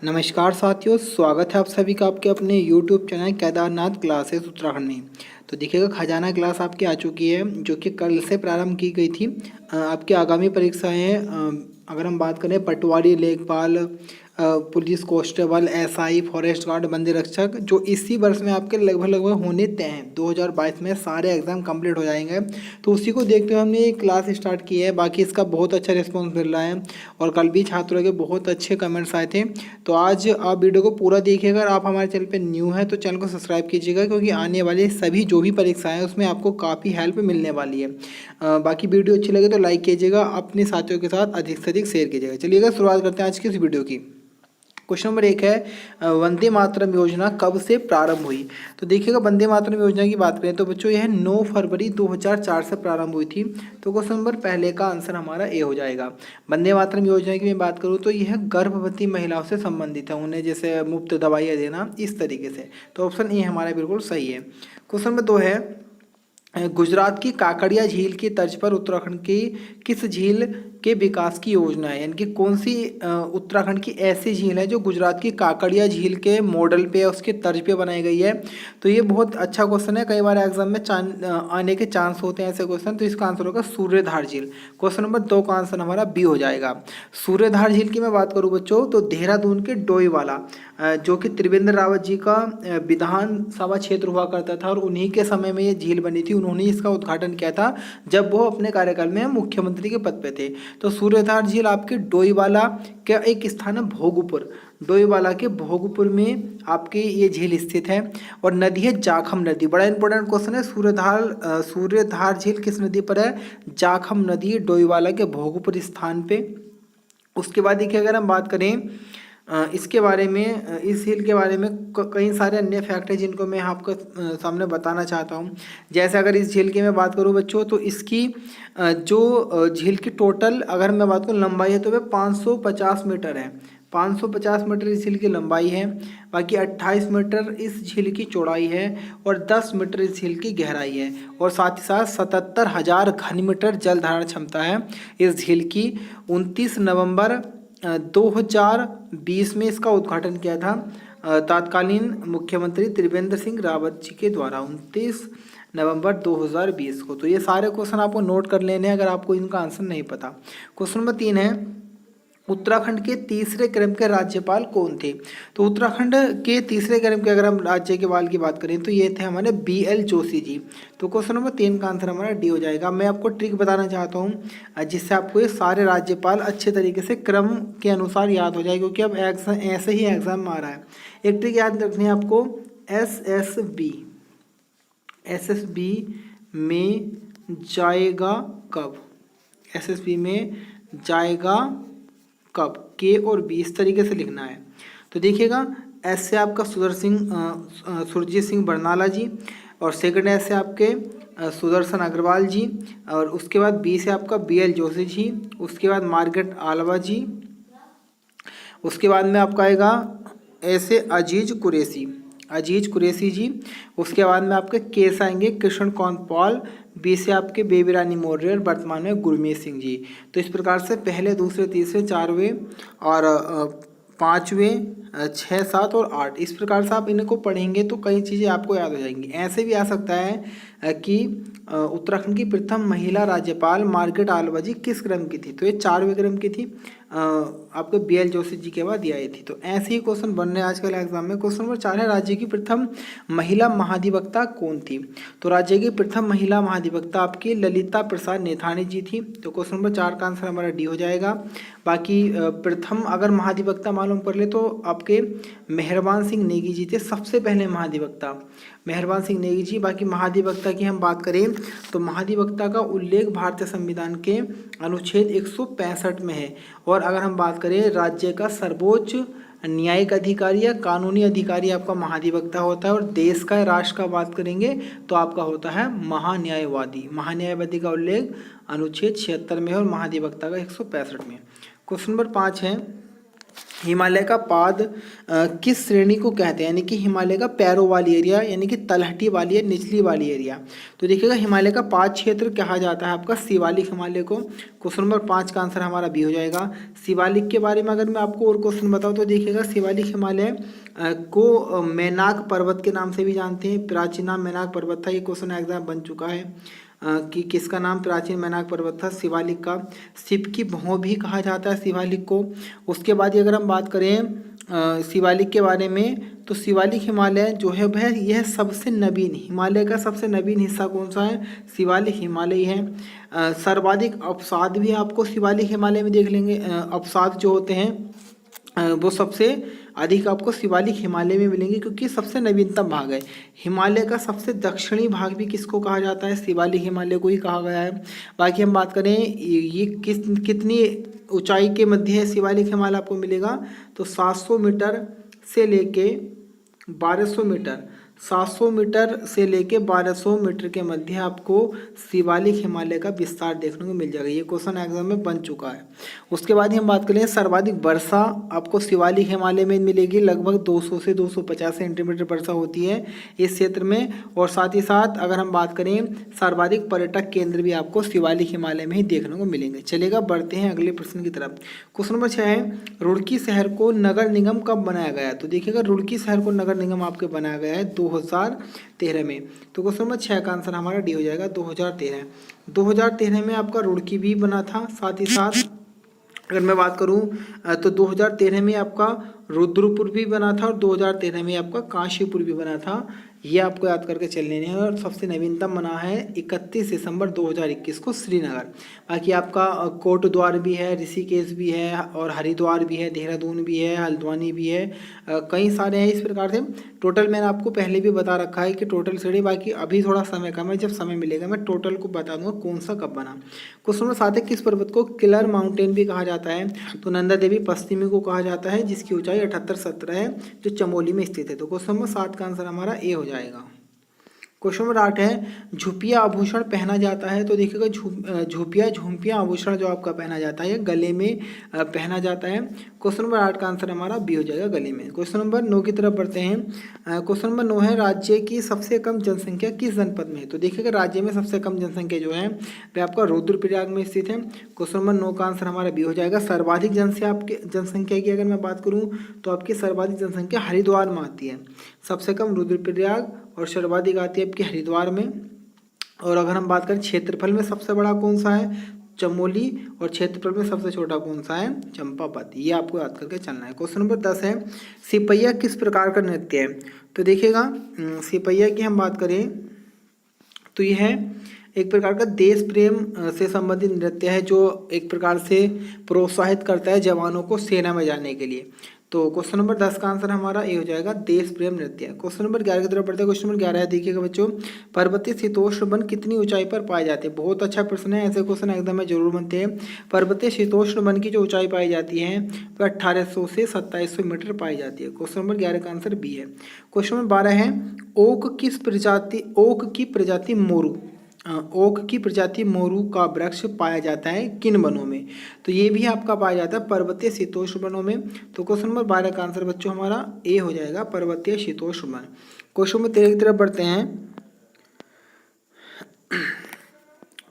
नमस्कार साथियों, स्वागत है आप सभी का आपके अपने YouTube channel Kedarnath classes Uttarakhand में। तो देखिएगा, खजाना क्लास आपकी आ चुकी है जो कि कल से प्रारंभ की गई थी। आपकी आगामी परीक्षाएं अगर हम बात करें पटवारी, लेखपाल, police constable, SI, forest guard, one रक्षक, जो इसी वर्ष में आपके लगभग लगभग होने तय हैं। 2022 में सारे एग्जाम कंप्लीट हो जाएंगे। तो उसी को देखते हुए हमने ये क्लास स्टार्ट की है। बाकी इसका बहुत अच्छा रिस्पॉन्स मिल रहा है और कल भी छात्रों के बहुत अच्छे कमेंट्स आए थे। तो आज आप वीडियो को पूरा देखिएगा। अगर आप हमारे चैनल पे न्यू हैं तो चैनल को सब्सक्राइब कीजिएगा, क्योंकि आने वाले सभी जो भी परीक्षाएं हैं उसमें आपको काफ़ी हेल्प मिलने वाली है। बाकी वीडियो अच्छी लगे तो लाइक कीजिएगा, अपने साथियों के साथ अधिक से अधिक शेयर कीजिएगा। चलिएगा शुरुआत करते हैं आज की इस वीडियो की। क्वेश्चन नंबर 1 है, वंदे मातरम योजना कब से प्रारंभ हुई? तो देखिएगा, वंदे मातरम योजना की बात करें तो बच्चों यह 9 फरवरी 2004 से प्रारंभ हुई थी। तो क्वेश्चन नंबर पहले का आंसर हमारा ए हो जाएगा। वंदे मातरम योजना की मैं बात करूँ तो यह गर्भवती महिलाओं से संबंधित है, उन्हें जैसे मुफ्त दवाइयाँ देना, इस तरीके से। तो ऑप्शन ए हमारा बिल्कुल सही है। क्वेश्चन नंबर 2 है, गुजरात की काकड़िया झील की तर्ज पर उत्तराखंड की किस झील के विकास की योजना है? यानी कि कौन सी उत्तराखंड की ऐसी झील है जो गुजरात की काकड़िया झील के मॉडल पे, उसके तर्ज पे बनाई गई है? तो ये बहुत अच्छा क्वेश्चन है, कई बार एग्जाम में आने के चांस होते हैं ऐसे क्वेश्चन। तो इसका आंसर होगा सूर्यधार झील। क्वेश्चन नंबर 2 का आंसर हमारा बी हो जाएगा। सूर्यधार झील की मैं बात करूँ बच्चों तो देहरादून के डोईवाला, जो कि त्रिवेंद्र रावत जी का विधानसभा क्षेत्र हुआ करता था और उन्हीं के समय में ये झील बनी थी। उन्होंने इसका उद्घाटन किया था जब वो अपने कार्यकाल में मुख्यमंत्री के पद पे थे। तो सूर्यधार झील आपके डोईवाला का एक स्थान है भोगपुर। डोईवाला के भोगपुर में आपकी ये झील स्थित है और नदी है जाखम नदी। बड़ा इंपॉर्टेंट क्वेश्चन है। सूर्यधार झील किस नदी पर है? जाखम नदी, डोईवाला के भोगपुर स्थान पे। उसके बाद देखिए, अगर हम बात करें इसके बारे में, इस झील के बारे में कई सारे अन्य फैक्ट हैं जिनको मैं आपको सामने बताना चाहता हूँ। जैसे अगर इस झील की मैं बात करूँ बच्चों तो इसकी जो झील की टोटल अगर मैं बात करूँ लंबाई है तो वह 550 मीटर है। 550 मीटर इस झील की लंबाई है। बाकी 28 मीटर इस झील की चौड़ाई है और 10 मीटर इस झील की गहराई है। और साथ ही साथ 77,000 घन मीटर जल धारण क्षमता है इस झील की। 29 नवंबर 2020 में इसका उद्घाटन किया था तत्कालीन मुख्यमंत्री त्रिवेंद्र सिंह रावत जी के द्वारा, 29 नवंबर 2020 को। तो ये सारे क्वेश्चन आपको नोट कर लेने हैं अगर आपको इनका आंसर नहीं पता। क्वेश्चन नंबर 3 है, उत्तराखंड के तीसरे क्रम के राज्यपाल कौन थे? तो उत्तराखंड के तीसरे क्रम के अगर हम राज्यपाल की बात करें तो ये थे हमारे BL जोशी जी। तो क्वेश्चन नंबर 3 का आंसर हमारा डी हो जाएगा। मैं आपको ट्रिक बताना चाहता हूँ जिससे आपको ये सारे राज्यपाल अच्छे तरीके से क्रम के अनुसार याद हो जाए, क्योंकि अब ऐसे ही एग्जाम में आ रहा है। एक ट्रिक याद रखनी है आपको, SSB में जाएगा कब? SSB में जाएगा कब? के और बी इस तरीके से लिखना है। तो देखिएगा, एस से आपका सुरजीत सिंह बरनाला जी, और सेकंड एस से आपके सुदर्शन अग्रवाल जी, और उसके बाद बी से आपका BL जोशी जी, उसके बाद मार्गरेट आलवा जी, उसके बाद में आपका आएगा ऐसे अजीज कुरैशी जी, उसके बाद में आपके केस आएंगे कृष्ण कौन पॉल, बी से आपके बेबी रानी मौर्य, वर्तमान में गुरमीत सिंह जी। तो इस प्रकार से पहले, दूसरे, तीसरे, चारवें और पाँचवें, 6, 7 और 8, इस प्रकार से आप इनको पढ़ेंगे तो कई चीज़ें आपको याद हो जाएंगी। ऐसे भी आ सकता है कि उत्तराखंड की प्रथम महिला राज्यपाल मार्गरेट आलवा जी किस क्रम की थी? तो ये 4वें क्रम की थी। आपको BL जोशी जी के बाद ये आई थी। तो ऐसे ही क्वेश्चन बन रहे हैं आजकल एग्जाम में। क्वेश्चन नंबर 4 है, राज्य की प्रथम महिला महाधिवक्ता कौन थी? तो राज्य की प्रथम महिला महाधिवक्ता आपकी ललिता प्रसाद नेथानी जी थी। तो क्वेश्चन नंबर 4 का आंसर हमारा डी हो जाएगा। बाकी प्रथम अगर महाधिवक्ता मालूम कर ले तो आपके मेहरबान सिंह नेगी जी थे सबसे पहले महाधिवक्ता, मेहरबान सिंह नेगी जी। बाकी महाधिवक्ता की हम बात करें तो महाधिवक्ता का उल्लेख भारतीय संविधान के अनुच्छेद 165 में है। और अगर हम बात करें राज्य का सर्वोच्च न्यायिक अधिकारी या कानूनी अधिकारी आपका महाधिवक्ता होता है, और देश का, राष्ट्र का बात करेंगे तो आपका होता है महान्यायवादी। महान्यायवादी का उल्लेख अनुच्छेद 76 में है और महाधिवक्ता का 165 में। क्वेश्चन नंबर 5 है, हिमालय का पाद किस श्रेणी को कहते हैं, यानी कि हिमालय का पैरों वाली एरिया, यानी कि तलहटी वाली या निचली वाली एरिया। तो देखिएगा हिमालय का पाद क्षेत्र कहा जाता है आपका शिवालिक हिमालय को। क्वेश्चन नंबर 5 का आंसर हमारा बी हो जाएगा। शिवालिक के बारे में अगर मैं आपको और क्वेश्चन बताऊँ तो देखिएगा शिवालिक हिमालय को मैनाक पर्वत के नाम से भी जानते हैं। प्राचीन नाम मैनाक पर्वत था, ये क्वेश्चन एग्जाम बन चुका है कि किसका नाम प्राचीन मैनाक पर्वत था, शिवालिक का। शिव की भौं भी कहा जाता है शिवालिक को। उसके बाद अगर हम बात करें शिवालिक के बारे में, तो शिवालिक हिमालय जो है वह यह सबसे नवीन, हिमालय का सबसे नवीन हिस्सा कौन सा है, शिवालिक हिमालय है। सर्वाधिक अवसाद भी आपको शिवालिक हिमालय में देख लेंगे। अवसाद जो होते हैं वो सबसे अधिक आपको शिवालिक हिमालय में मिलेंगे, क्योंकि सबसे नवीनतम भाग है। हिमालय का सबसे दक्षिणी भाग भी किसको कहा जाता है, शिवालिक हिमालय को ही कहा गया है। बाकी हम बात करें ये कितनी ऊंचाई के मध्य है शिवालिक हिमालय आपको मिलेगा, तो 700 मीटर से लेके 1200 मीटर, 700 मीटर से लेके 1200 मीटर के मध्य आपको शिवालिक हिमालय का विस्तार देखने को मिल जाएगा। ये क्वेश्चन एग्जाम में बन चुका है। उसके बाद ही हम बात करें सर्वाधिक वर्षा आपको शिवालिक हिमालय में मिलेगी, लगभग 200 से 250 सेंटीमीटर वर्षा होती है इस क्षेत्र में। और साथ ही साथ अगर हम बात करें सर्वाधिक पर्यटक केंद्र भी आपको शिवालिक हिमालय में ही देखने को मिलेंगे। चलेगा, बढ़ते हैं अगले प्रश्न की तरफ। क्वेश्चन नंबर 6 है, रुड़की शहर को नगर निगम कब बनाया गया। तो देखिएगा रुड़की शहर को नगर निगम आपके बनाया गया है 2013 में। तो क्वेश्चन नंबर 6 का आंसर हमारा डी हो जाएगा 2013। 2013 में आपका रुड़की भी बना था। साथ ही साथ अगर मैं बात करूं तो 2013 में आपका रुद्रपुर भी बना था और 2013 में आपका काशीपुर भी बना था। ये आपको याद करके चलने हैं। और सबसे नवीनतम बना है 31 दिसंबर 2021 को श्रीनगर। बाकी आपका कोटद्वार भी है, ऋषिकेश भी है और हरिद्वार भी है, देहरादून भी है, हल्द्वानी भी है, कई सारे हैं इस प्रकार से। टोटल मैंने आपको पहले भी बता रखा है कि टोटल श्रेणी, बाकी अभी थोड़ा समय कम है, जब समय मिलेगा मैं टोटल को बता दूंगा कौन सा कब बना। क्वेश्चन नंबर 7 है, किस पर्वत को किलर माउंटेन भी कहा जाता है। तो नंदा देवी पश्चिमी को कहा जाता है, जिसकी ऊंचाई 7870 है, जो चमोली में स्थित है। तो क्वेश्चन नंबर 7 का आंसर हमारा ए हो जाएगा। क्वेश्चन नंबर 8 है, झुपिया आभूषण पहना जाता है। तो देखिएगा झुमपिया आभूषण जो आपका पहना जाता है गले में पहना जाता है। क्वेश्चन नंबर 8 का आंसर हमारा बी हो जाएगा, गले में। क्वेश्चन नंबर 9 की तरफ बढ़ते हैं। क्वेश्चन नंबर 9 है, राज्य की सबसे कम जनसंख्या किस जनपद में है। तो देखिएगा राज्य में सबसे कम जनसंख्या जो है वह आपका रुद्रप्रयाग में स्थित है। क्वेश्चन नंबर 9 का आंसर हमारा बी हो जाएगा। सर्वाधिक जनसंख्या की अगर मैं बात करूँ तो आपकी सर्वाधिक जनसंख्या हरिद्वार में आती है, सबसे कम रुद्रप्रयाग और सर्वाधिक आती है आपकी हरिद्वार में। और अगर हम बात करें क्षेत्रफल में सबसे बड़ा कौन सा है, चमोली, और क्षेत्रफल में सबसे छोटा कौन सा है, चंपावत। ये आपको याद करके चलना है। क्वेश्चन नंबर 10 है, सिपहिया किस प्रकार का नृत्य है। तो देखिएगा सिपहिया की हम बात करें तो यह एक प्रकार का देश प्रेम से संबंधित नृत्य है, जो एक प्रकार से प्रोत्साहित करता है जवानों को सेना में जाने के लिए। तो क्वेश्चन नंबर 10 का आंसर हमारा ये हो जाएगा, देश प्रेम नृत्य। क्वेश्चन नंबर 11 की तरफ बढ़ते हैं। क्वेश्चन नंबर 11 है, देखिएगा बच्चों, पर्वतीय शीतोष्ण वन कितनी ऊंचाई पर पाए जाते हैं। बहुत अच्छा प्रश्न है, ऐसे क्वेश्चन एग्जाम में जरूर बनते हैं। पर्वतीय शीतोष्ण वन की जो ऊंचाई पाई जाती है वह 1800 से 2700 मीटर पाई जाती है। क्वेश्चन नंबर 11 का आंसर बी है। क्वेश्चन नंबर 12 है, ओक की प्रजाति मोरू, ओक की प्रजाति मोरू का वृक्ष पाया जाता है किन वनों में। तो ये भी आपका पाया जाता है पर्वतीय शीतोष्ण वनों में। तो क्वेश्चन नंबर 12 का आंसर बच्चों हमारा ए हो जाएगा, पर्वतीय शीतोष्ण वन। क्वेश्चन नंबर 13 की तरफ बढ़ते हैं।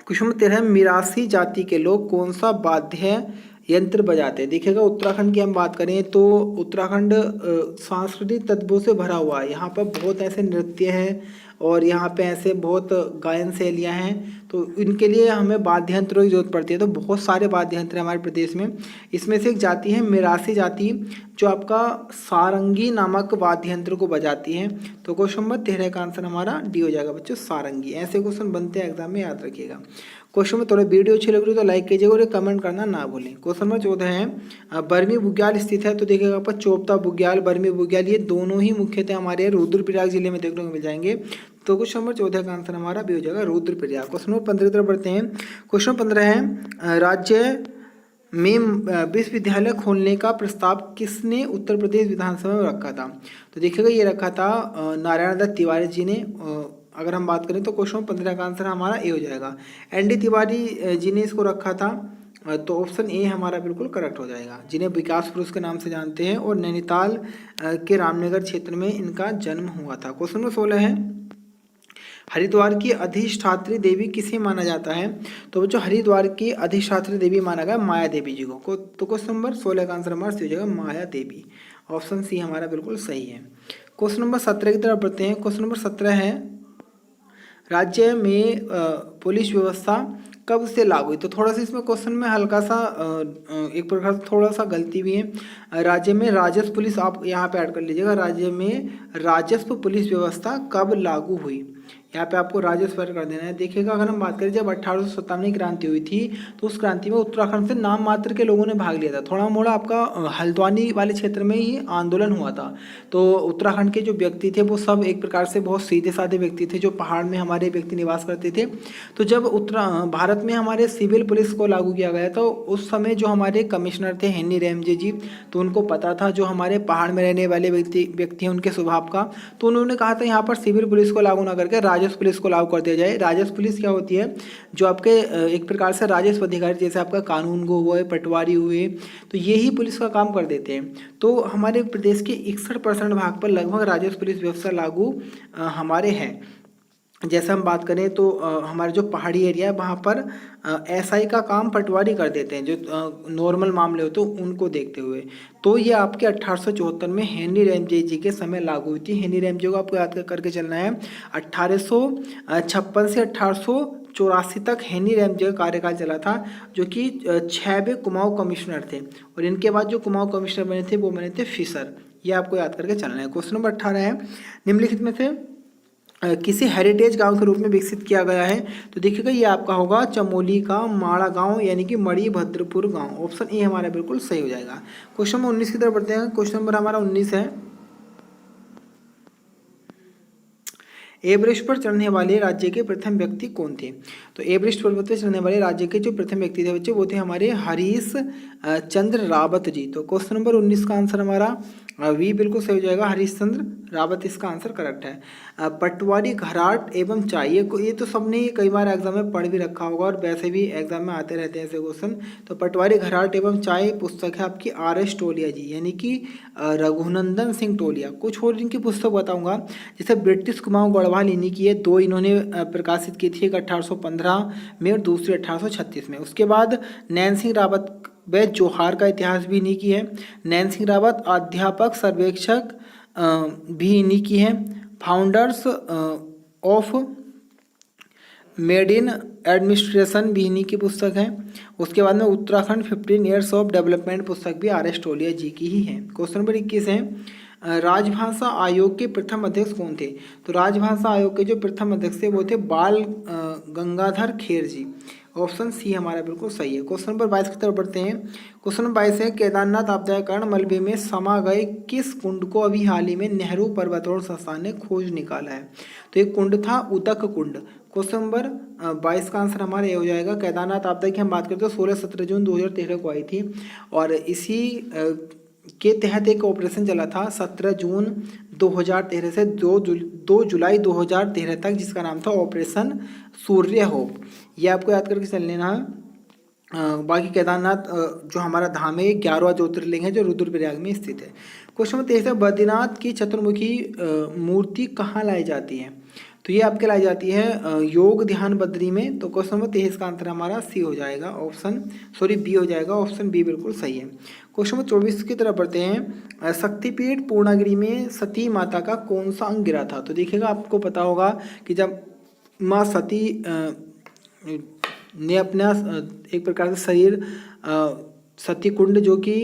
क्वेश्चन नंबर 13, मिरासी जाति के लोग कौन सा वाद्य यंत्र बजाते हैं। देखिएगा उत्तराखंड की हम बात करें तो उत्तराखंड सांस्कृतिक तत्वों से भरा हुआ है। यहाँ पर बहुत ऐसे नृत्य हैं और यहाँ पे ऐसे बहुत गायन शैलियाँ हैं, तो इनके लिए हमें वाद्य यंत्रों की जरूरत पड़ती है। तो बहुत सारे वाद्य यंत्र हैं हमारे प्रदेश में। इसमें से एक जाति है मिरासी जाति, जो आपका सारंगी नामक वाद्य यंत्र को बजाती है। तो क्वेश्चन नंबर 13 का आंसर हमारा डी हो जाएगा बच्चों, सारंगी। ऐसे क्वेश्चन बनते हैं एग्जाम में, याद रखिएगा। क्वेश्चन में थोड़ा वीडियो अच्छी लग रही है तो लाइक कीजिएगा और कमेंट करना ना भूलें। क्वेश्चन नंबर 14 है, बरमी बुग्याल स्थित है। तो देखिएगा आपका चोपता बुग्याल, बरमी बुग्याल, ये दोनों ही मुख्यतः हमारे रुद्रप्रयाग जिले में देखने को मिल जाएंगे। तो क्वेश्चन नंबर 14 का आंसर हमारा भी हो जाएगा रुद्रप्रयाग। क्वेश्चन नंबर 15 की तरफ बढ़ते हैं। क्वेश्चन 15 है, राज्य में विश्वविद्यालय खोलने का प्रस्ताव किसने उत्तर प्रदेश विधानसभा में रखा था। तो देखिएगा ये रखा था नारायण दत्त तिवारी जी ने। अगर हम बात करें तो क्वेश्चन 15 का आंसर हमारा ए हो जाएगा। एन डी तिवारी जी ने इसको रखा था तो ऑप्शन ए हमारा बिल्कुल करेक्ट हो जाएगा, जिन्हें विकास पुरुष के नाम से जानते हैं, और नैनीताल के रामनगर क्षेत्र में इनका जन्म हुआ था। क्वेश्चन नंबर 16 है, हरिद्वार की अधिष्ठात्री देवी किसे माना जाता है? तो बच्चों हरिद्वार की अधिष्ठात्री देवी माना गया माया देवी जी को। तो क्वेश्चन नंबर 16 का आंसर हमारा सी हो जाएगा माया देवी। ऑप्शन सी हमारा बिल्कुल सही है। क्वेश्चन नंबर 17 की तरफ बढ़ते हैं। क्वेश्चन नंबर 17 है, राज्य में पुलिस व्यवस्था कब से लागू हुई? तो थोड़ा सा इसमें क्वेश्चन में हल्का सा एक प्रकार से थोड़ा सा गलती भी है। राज्य में राजस्व पुलिस, आप यहाँ पे ऐड कर लीजिएगा, राज्य में राजस्व पुलिस व्यवस्था कब लागू हुई? यहाँ पे आपको राजस्व कर देना है। देखिएगा, अगर हम बात करें जब 1857 की क्रांति हुई थी, तो उस क्रांति में उत्तराखंड से नाम मात्र के लोगों ने भाग लिया था। थोड़ा मोड़ा आपका हल्द्वानी वाले क्षेत्र में ही आंदोलन हुआ था। तो उत्तराखंड के जो व्यक्ति थे वो सब एक प्रकार से बहुत सीधे साधे व्यक्ति थे, जो पहाड़ में हमारे व्यक्ति निवास करते थे। तो जब भारत में हमारे सिविल पुलिस को लागू किया गया, तो उस समय जो हमारे कमिश्नर थे हेनरी रैमजे जी, तो उनको पता था जो हमारे पहाड़ में रहने वाले व्यक्ति हैं उनके स्वभाव का। तो उन्होंने कहा था यहाँ पर सिविल पुलिस को लागू ना करके राजस्व पुलिस को लागू कर दिया जाए। राजस्व पुलिस क्या होती है? जो आपके एक प्रकार से राजस्व अधिकारी, जैसे आपका कानून गो हुए, पटवारी हुए, तो ये ही पुलिस का काम कर देते हैं। तो हमारे प्रदेश के 61% भाग पर लगभग राजस्व पुलिस व्यवस्था लागू हमारे हैं। जैसे हम बात करें तो हमारे जो पहाड़ी एरिया है वहाँ पर एसआई का काम पटवारी कर देते हैं, जो नॉर्मल मामले होते हैं उनको देखते हुए। तो ये आपके 1874 में हेनरी रैमजे जी के समय लागू हुई थी। हेनरी रैमजे को आपको याद करके चलना है। 1856 से 1884 तक हेनरी रैमजे का कार्यकाल चला था, जो कि 6वें कुमाऊं कमिश्नर थे। और इनके बाद जो कुमाऊं कमिश्नर बने थे वो बने थे फिशर। ये आपको याद करके चलना है। क्वेश्चन नंबर 18 है, निम्नलिखित में से किसी हेरिटेज गांव के रूप में विकसित किया गया है? तो देखिएगा, ये आपका होगा चमोली का माड़ा गांव, यानी कि मणिभद्रपुर गांव। ऑप्शन ए हमारा बिल्कुल सही हो जाएगा। क्वेश्चन नंबर 19 की तरफ बढ़ते हैं। क्वेश्चन नंबर हमारा 19 है, एवरेस्ट पर चढ़ने वाले राज्य के प्रथम व्यक्ति कौन थे? तो एवरेस्ट पर्वत पर चढ़ने वाले राज्य के जो प्रथम व्यक्ति थे बच्चे, वो थे हमारे हरीश चंद्र रावत जी। तो क्वेश्चन नंबर 19 का आंसर हमारा वी बिल्कुल सही हो जाएगा, हरीश चंद्र रावत इसका आंसर करेक्ट है। पटवारी घराट एवं चाय, ये तो सबने कई बार एग्जाम में पढ़ भी रखा होगा, और वैसे भी एग्जाम में आते रहते हैं ऐसे क्वेश्चन। तो पटवारी घराट एवं चाय पुस्तक है आपकी RS टोलिया जी, यानी कि रघुनंदन सिंह टोलिया। कुछ और इनकी पुस्तक बताऊंगा, जैसे ब्रिटिश कुमाऊं गढ़वाल इन्हीं की है, 2 इन्होंने प्रकाशित की थी, एक 1815 में और दूसरी 1836 में। उसके बाद नैन सिंह रावत व जोहार का इतिहास भी इन्हीं की है। नैन सिंह रावत अध्यापक सर्वेक्षक भी इन्हीं की है। Founders of made in administration भी इन्हीं की पुस्तक है। उसके बाद में उत्तराखंड 15 ईयर्स ऑफ डेवलपमेंट पुस्तक भी RS टोलिया जी की ही है। क्वेश्चन नंबर 21 है, राजभाषा आयोग के प्रथम अध्यक्ष कौन थे? तो राजभाषा आयोग के जो प्रथम अध्यक्ष थे वो थे बाल गंगाधर खेर जी। ऑप्शन सी हमारा बिल्कुल सही है। क्वेश्चन नंबर 22 की तरफ बढ़ते हैं। क्वेश्चन नंबर 22 है, केदारनाथ आपदा के कारण मलबे में समा गए किस कुंड को अभी हाल ही में नेहरू पर्वतारोहण संस्थान ने खोज निकाला है? तो एक कुंड था उदक कुंड। क्वेश्चन नंबर 22 का आंसर हमारा ये हो जाएगा। केदारनाथ आपदा की हम बात करते हैं, 16-17 जून 2013 को आई थी, और इसी के तहत एक ऑपरेशन चला था 17 जून 2013 से 2 जुलाई 2013 तक, जिसका नाम था ऑपरेशन सूर्य होप। ये आपको याद करके चल लेना है। बाकी केदारनाथ जो हमारा धाम है 11वां ज्योतिर्लिंग है, जो रुद्रप्रयाग में स्थित है। क्वेश्चन नंबर 23 है, बद्रीनाथ की चतुर्मुखी मूर्ति कहाँ लाई जाती है? तो ये आपके लाई जाती है योग ध्यान बद्री में। तो क्वेश्चन नंबर 23 का आंसर हमारा सी हो जाएगा, बी हो जाएगा। ऑप्शन बी बिल्कुल सही है। क्वेश्चन नंबर 24 की तरफ बढ़ते हैं। शक्तिपीठ पूर्णागिरि में सती माता का कौन सा अंग गिरा था? तो देखिएगा, आपको पता होगा कि जब माँ सती ने अपना एक प्रकार से शरीर सती कुंड, जो कि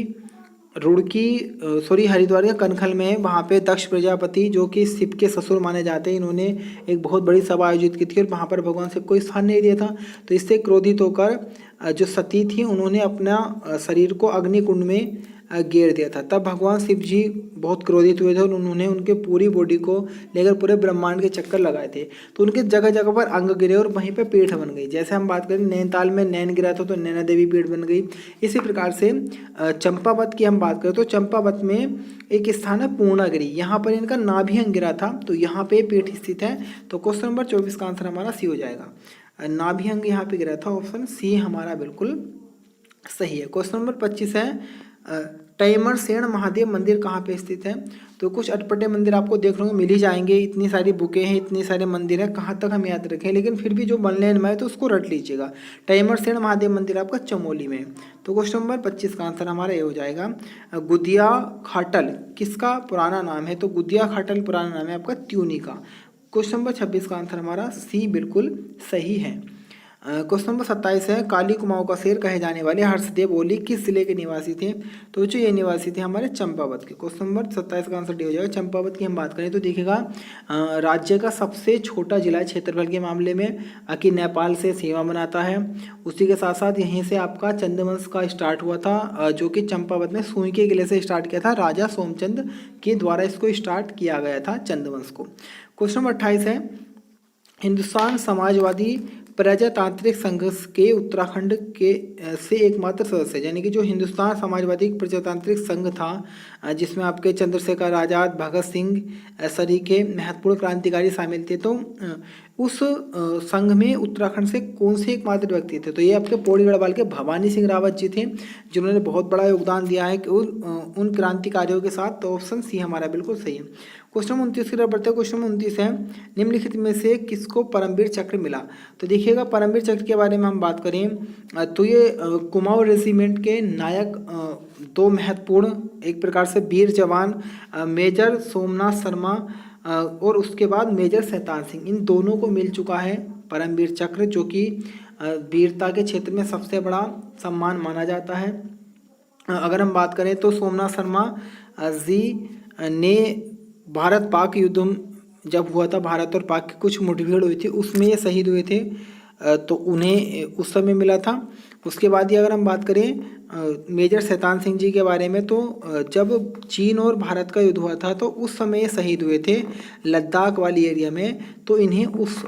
हरिद्वार के कनखल में है, वहाँ पे दक्ष प्रजापति, जो कि शिव के ससुर माने जाते हैं, इन्होंने एक बहुत बड़ी सभा आयोजित की थी, और वहाँ पर भगवान शिव को स्थान नहीं दिया था। तो इससे क्रोधित होकर जो सती थी, उन्होंने अपना शरीर को अग्नि कुंड में गेर दिया था। तब भगवान शिव जी बहुत क्रोधित हुए थे, और उन्होंने उनके पूरी बॉडी को लेकर पूरे ब्रह्मांड के चक्कर लगाए थे। तो उनके जगह जगह पर अंग गिरे और वहीं पे पीठ बन गई। जैसे हम बात करें नैनीताल में नैन गिरा था, तो नैना देवी पीठ बन गई। इसी प्रकार से चंपावत की हम बात करें तो चंपावत में एक स्थान है पूर्णागिरि, यहाँ पर इनका नाभि अंग गिरा था, तो यहाँ पे पीठ स्थित है। तो क्वेश्चन नंबर 24 का आंसर हमारा सी हो जाएगा, नाभि अंग यहाँ पे गिरा था। ऑप्शन सी हमारा बिल्कुल सही है। क्वेश्चन नंबर 25 है टैमरसेन महादेव मंदिर कहाँ पे स्थित है। तो कुछ अटपटे मंदिर आपको देखने को मिल ही जाएंगे, इतनी सारी बुकें हैं, इतने सारे मंदिर हैं, कहाँ तक हम याद रखें, लेकिन फिर भी जो बनलेन में है तो उसको रट लीजिएगा। टैमरसेन महादेव मंदिर आपका चमोली में। तो क्वेश्चन नंबर 25 का आंसर हमारा ये हो जाएगा। गुदिया खाटल किसका पुराना नाम है। तो गुदिया खाटल पुराना नाम है आपका त्यूनी का। क्वेश्चन नंबर 26 का आंसर हमारा सी बिल्कुल सही है। क्वेश्चन नंबर 27 है काली कुमाऊं का शेर कहे जाने वाले हर्षदेव ओली किस जिले के निवासी थे। तो जो ये निवासी थे हमारे चंपावत के। क्वेश्चन नंबर 27 का आंसर डी हो जाएगा। चंपावत की हम बात करें तो देखिएगा राज्य का सबसे छोटा जिला है क्षेत्रफल के मामले में, कि नेपाल से सीमा बनाता है। उसी के साथ साथ यहीं से आपका चंद्रवंश का स्टार्ट हुआ था, जो कि चंपावत में सुई के किले से स्टार्ट किया था। राजा सोमचंद के द्वारा इसको स्टार्ट किया गया था चंद्रवंश को। क्वेश्चन नंबर 28 है हिंदुस्तान समाजवादी प्रजातांत्रिक संघ के उत्तराखंड के से एकमात्र सदस्य, यानी कि जो हिंदुस्तान समाजवादी प्रजातांत्रिक संघ था जिसमें आपके चंद्रशेखर आज़ाद, भगत सिंह सरीखे महत्वपूर्ण क्रांतिकारी शामिल थे, तो उस संघ में उत्तराखंड से कौन से एकमात्र व्यक्ति थे। तो ये आपके पौड़ी गढ़वाल के भवानी सिंह रावत जी थे, जिन्होंने बहुत बड़ा योगदान दिया है कि उन क्रांतिकारियों के साथ। तो ऑप्शन सी हमारा बिल्कुल सही है। क्वेश्चन 29 की तरफ बढ़ते हैं। क्वेश्चन 29 है निम्नलिखित में से किसको परमवीर चक्र मिला। तो देखिएगा परमवीर चक्र के बारे में हम बात करें तो ये कुमाऊं रेजिमेंट के नायक दो महत्वपूर्ण एक प्रकार से वीर जवान मेजर सोमनाथ शर्मा और उसके बाद मेजर शैतान सिंह, इन दोनों को मिल चुका है परमवीर चक्र, जो कि वीरता के क्षेत्र में सबसे बड़ा सम्मान माना जाता है। अगर हम बात करें तो सोमनाथ शर्मा जी ने भारत पाक युद्ध जब हुआ था, भारत और पाक की कुछ मुठभेड़ हुई थी, उसमें ये शहीद हुए थे, तो उन्हें उस समय मिला था। उसके बाद ही अगर हम बात करें मेजर शैतान सिंह जी के बारे में, तो जब चीन और भारत का युद्ध हुआ था तो उस समय ये शहीद हुए थे लद्दाख वाली एरिया में, तो इन्हें उस